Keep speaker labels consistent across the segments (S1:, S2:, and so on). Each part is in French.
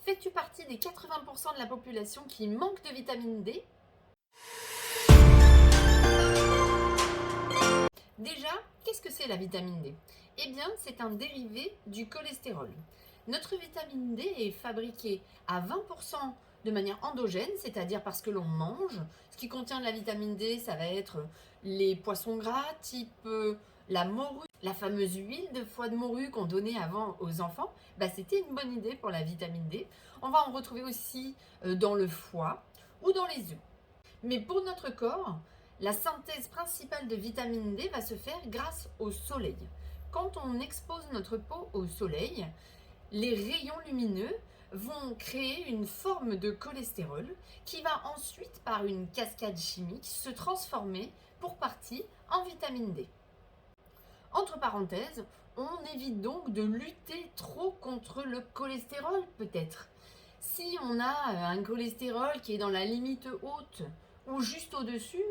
S1: Fais-tu partie des 80% de la population qui manque de vitamine D? Déjà, qu'est-ce que c'est la vitamine D? Eh bien, c'est un dérivé du cholestérol. Notre vitamine D est fabriquée à 20% de manière endogène, c'est-à-dire parce que l'on mange. Ce qui contient de la vitamine D, ça va être les poissons gras, type la morue, la fameuse huile de foie de morue qu'on donnait avant aux enfants. C'était une bonne idée pour la vitamine D. On va en retrouver aussi dans le foie ou dans les œufs. Mais pour notre corps, la synthèse principale de vitamine D va se faire grâce au soleil. Quand on expose notre peau au soleil, les rayons lumineux vont créer une forme de cholestérol qui va ensuite, par une cascade chimique, se transformer pour partie en vitamine D. Entre parenthèses, on évite donc de lutter trop contre le cholestérol peut-être. Si on a un cholestérol qui est dans la limite haute ou juste au-dessus,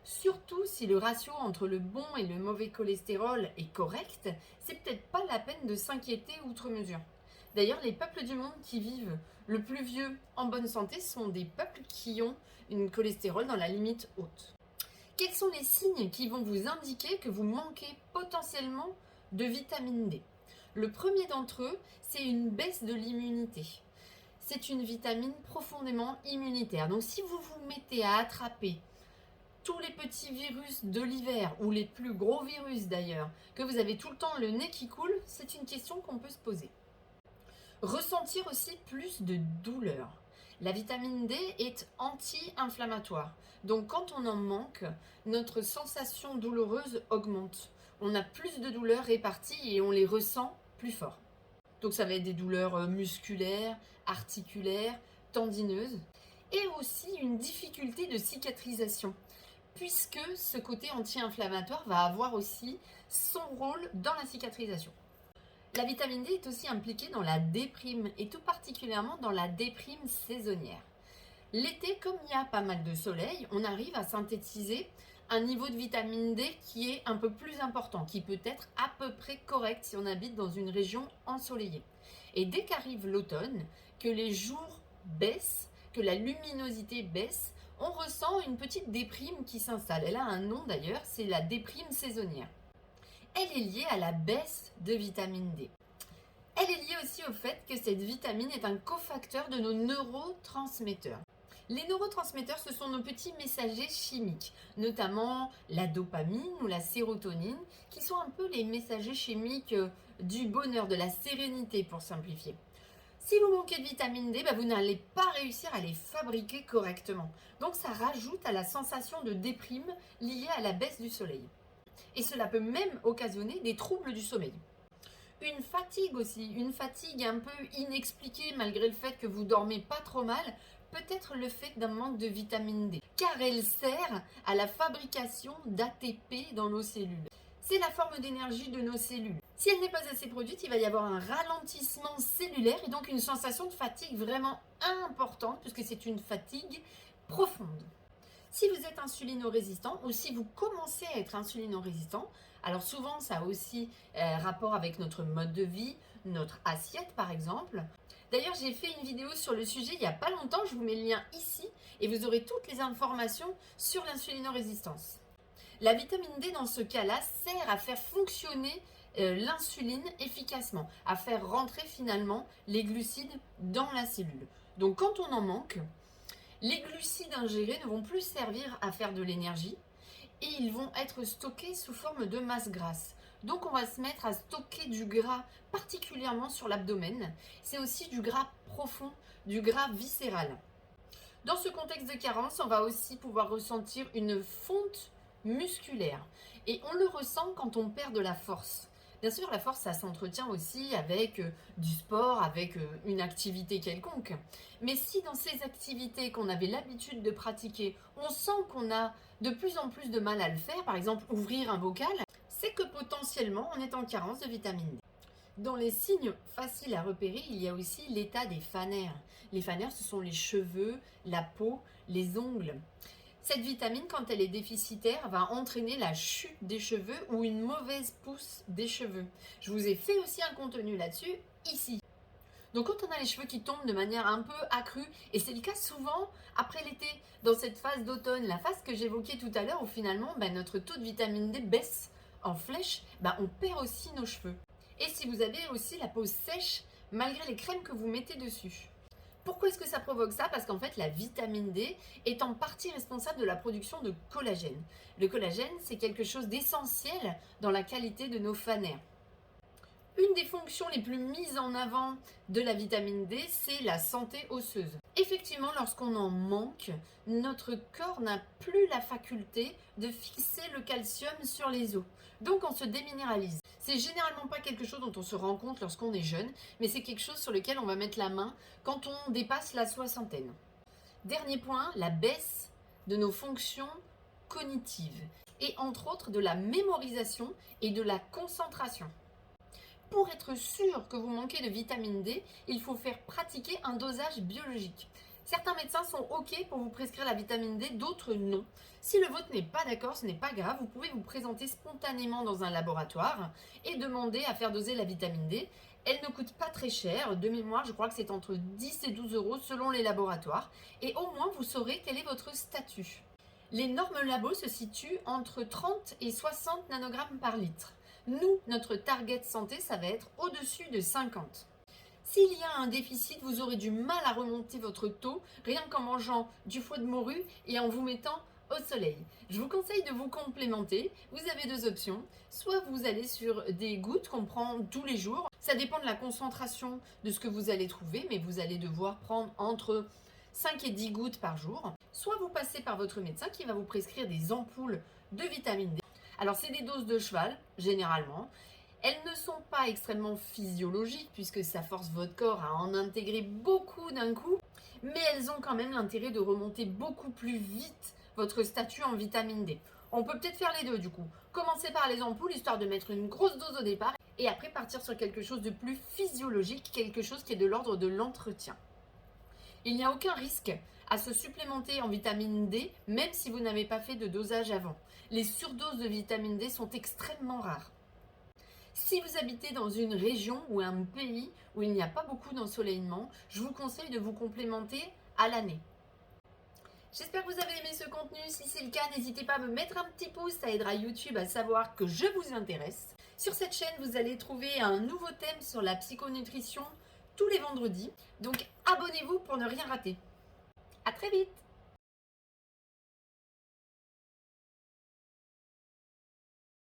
S1: surtout si le ratio entre le bon et le mauvais cholestérol est correct, c'est peut-être pas la peine de s'inquiéter outre mesure. D'ailleurs, les peuples du monde qui vivent le plus vieux en bonne santé sont des peuples qui ont une cholestérol dans la limite haute. Quels sont les signes qui vont vous indiquer que vous manquez potentiellement de vitamine D? Le premier d'entre eux, c'est une baisse de l'immunité. C'est une vitamine profondément immunitaire. Donc si vous vous mettez à attraper tous les petits virus de l'hiver, ou les plus gros virus d'ailleurs, que vous avez tout le temps le nez qui coule, c'est une question qu'on peut se poser. Ressentir aussi plus de douleur. La vitamine D est anti-inflammatoire. Donc quand on en manque, notre sensation douloureuse augmente. On a plus de douleurs réparties et on les ressent plus fort. Donc ça va être des douleurs musculaires, articulaires, tendineuses. Et aussi une difficulté de cicatrisation, puisque ce côté anti-inflammatoire va avoir aussi son rôle dans la cicatrisation. La vitamine D est aussi impliquée dans la déprime, et tout particulièrement dans la déprime saisonnière. L'été, comme il y a pas mal de soleil, on arrive à synthétiser un niveau de vitamine D qui est un peu plus important, qui peut être à peu près correct si on habite dans une région ensoleillée. Et dès qu'arrive l'automne, que les jours baissent, que la luminosité baisse, on ressent une petite déprime qui s'installe. Elle a un nom d'ailleurs, c'est la déprime saisonnière. Elle est liée à la baisse de vitamine D. Elle est liée aussi au fait que cette vitamine est un cofacteur de nos neurotransmetteurs. Les neurotransmetteurs, ce sont nos petits messagers chimiques, notamment la dopamine ou la sérotonine, qui sont un peu les messagers chimiques du bonheur, de la sérénité pour simplifier. Si vous manquez de vitamine D, vous n'allez pas réussir à les fabriquer correctement. Donc ça rajoute à la sensation de déprime liée à la baisse du soleil. Et cela peut même occasionner des troubles du sommeil. Une fatigue aussi, une fatigue un peu inexpliquée malgré le fait que vous dormez pas trop mal, peut être le fait d'un manque de vitamine D, car elle sert à la fabrication d'ATP dans nos cellules. C'est la forme d'énergie de nos cellules. Si elle n'est pas assez produite, il va y avoir un ralentissement cellulaire et donc une sensation de fatigue vraiment importante, puisque c'est une fatigue profonde. Si vous êtes insulino-résistant ou si vous commencez à être insulino-résistant, alors souvent ça a aussi rapport avec notre mode de vie, notre assiette par exemple. D'ailleurs, j'ai fait une vidéo sur le sujet il n'y a pas longtemps, je vous mets le lien ici et vous aurez toutes les informations sur l'insulino-résistance. La vitamine D dans ce cas-là sert à faire fonctionner l'insuline efficacement, à faire rentrer finalement les glucides dans la cellule. Donc quand on en manque, les glucides ingérés ne vont plus servir à faire de l'énergie et ils vont être stockés sous forme de masse grasse. Donc on va se mettre à stocker du gras, particulièrement sur l'abdomen. C'est aussi du gras profond, du gras viscéral. Dans ce contexte de carence, on va aussi pouvoir ressentir une fonte musculaire. Et on le ressent quand on perd de la force. Bien sûr, la force, ça s'entretient aussi avec du sport, avec une activité quelconque. Mais si dans ces activités qu'on avait l'habitude de pratiquer, on sent qu'on a de plus en plus de mal à le faire, par exemple ouvrir un bocal, c'est que potentiellement on est en carence de vitamine D. Dans les signes faciles à repérer, il y a aussi l'état des fanères. Les fanères, ce sont les cheveux, la peau, les ongles. Cette vitamine, quand elle est déficitaire, va entraîner la chute des cheveux ou une mauvaise pousse des cheveux. Je vous ai fait aussi un contenu là-dessus, ici. Donc quand on a les cheveux qui tombent de manière un peu accrue, et c'est le cas souvent après l'été, dans cette phase d'automne, la phase que j'évoquais tout à l'heure, où finalement notre taux de vitamine D baisse en flèche, on perd aussi nos cheveux. Et si vous avez aussi la peau sèche, malgré les crèmes que vous mettez dessus. Pourquoi est-ce que ça provoque ça? Parce qu'en fait, la vitamine D est en partie responsable de la production de collagène. Le collagène, c'est quelque chose d'essentiel dans la qualité de nos fanères. Une des fonctions les plus mises en avant de la vitamine D, c'est la santé osseuse. Effectivement, lorsqu'on en manque, notre corps n'a plus la faculté de fixer le calcium sur les os. Donc on se déminéralise. C'est généralement pas quelque chose dont on se rend compte lorsqu'on est jeune, mais c'est quelque chose sur lequel on va mettre la main quand on dépasse la soixantaine. Dernier point, la baisse de nos fonctions cognitives et entre autres de la mémorisation et de la concentration. Pour être sûr que vous manquez de vitamine D, il faut faire pratiquer un dosage biologique. Certains médecins sont OK pour vous prescrire la vitamine D, d'autres non. Si le vôtre n'est pas d'accord, ce n'est pas grave, vous pouvez vous présenter spontanément dans un laboratoire et demander à faire doser la vitamine D. Elle ne coûte pas très cher, de mémoire je crois que c'est entre 10 et 12 euros selon les laboratoires, et au moins vous saurez quel est votre statut. Les normes labo se situent entre 30 et 60 nanogrammes par litre. Nous, notre target santé, ça va être au-dessus de 50. S'il y a un déficit, vous aurez du mal à remonter votre taux rien qu'en mangeant du foie de morue et en vous mettant au soleil. Je vous conseille de vous complémenter. Vous avez deux options. Soit vous allez sur des gouttes qu'on prend tous les jours. Ça dépend de la concentration de ce que vous allez trouver, mais vous allez devoir prendre entre 5 et 10 gouttes par jour. Soit vous passez par votre médecin qui va vous prescrire des ampoules de vitamine D. Alors c'est des doses de cheval, généralement. Elles ne sont pas extrêmement physiologiques puisque ça force votre corps à en intégrer beaucoup d'un coup, mais elles ont quand même l'intérêt de remonter beaucoup plus vite votre statut en vitamine D. On peut peut-être faire les deux du coup. Commencer par les ampoules histoire de mettre une grosse dose au départ et après partir sur quelque chose de plus physiologique, quelque chose qui est de l'ordre de l'entretien. Il n'y a aucun risque à se supplémenter en vitamine D, même si vous n'avez pas fait de dosage avant. Les surdoses de vitamine D sont extrêmement rares. Si vous habitez dans une région ou un pays où il n'y a pas beaucoup d'ensoleillement, je vous conseille de vous complémenter à l'année. J'espère que vous avez aimé ce contenu. Si c'est le cas, n'hésitez pas à me mettre un petit pouce, ça aidera YouTube à savoir que je vous intéresse. Sur cette chaîne, vous allez trouver un nouveau thème sur la psychonutrition tous les vendredis. Donc abonnez-vous pour ne rien rater. À très vite!